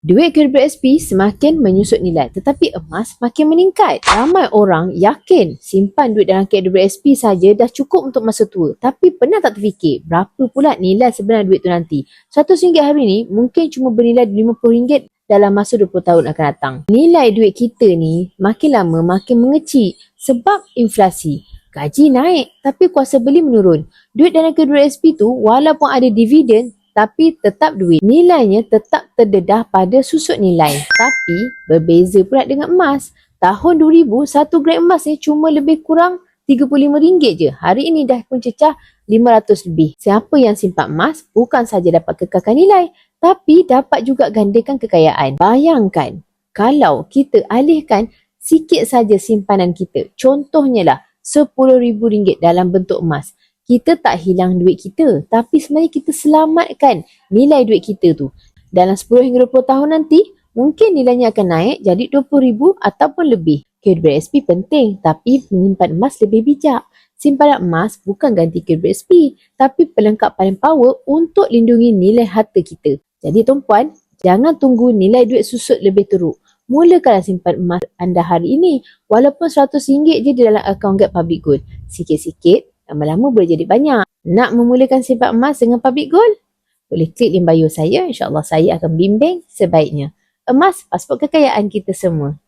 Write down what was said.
Duit KWSP semakin menyusut nilai, tetapi emas makin meningkat. Ramai orang yakin simpan duit dalam KWSP saja dah cukup untuk masa tua. Tapi pernah tak terfikir berapa pula nilai sebenar duit tu nanti? RM100 hari ni mungkin cuma bernilai RM50 dalam masa 20 tahun akan datang. Nilai duit kita ni makin lama makin mengecil sebab inflasi. Gaji naik tapi kuasa beli menurun. Duit dalam KWSP tu walaupun ada dividen tapi tetap duit. Nilainya tetap terdedah pada susut nilai. Tapi berbeza pula dengan emas. Tahun 2000, 1 gram emas ni cuma lebih kurang RM35 je. Hari ini dah pun cecah RM500 lebih. Siapa yang simpan emas bukan saja dapat kekalkan nilai, tapi dapat juga gandakan kekayaan. Bayangkan kalau kita alihkan sikit saja simpanan kita. Contohnya lah RM10,000 dalam bentuk emas. Kita tak hilang duit kita, tapi sebenarnya kita selamatkan nilai duit kita tu. Dalam 10 hingga 20 tahun nanti, mungkin nilainya akan naik jadi RM20,000 ataupun lebih. KWSP penting, tapi menyimpan emas lebih bijak. Simpanan emas bukan ganti KWSP, tapi pelengkap paling power untuk lindungi nilai harta kita. Jadi tuan-puan, jangan tunggu nilai duit susut lebih teruk. Mulakanlah simpan emas anda hari ini, walaupun RM100 je di dalam akaun Get Public Gold. Sikit-sikit, lama-lama boleh jadi banyak. Nak memulakan simpan emas dengan Public Gold? Boleh klik link bio saya. InsyaAllah saya akan bimbing sebaiknya. Emas, pasport kekayaan kita semua.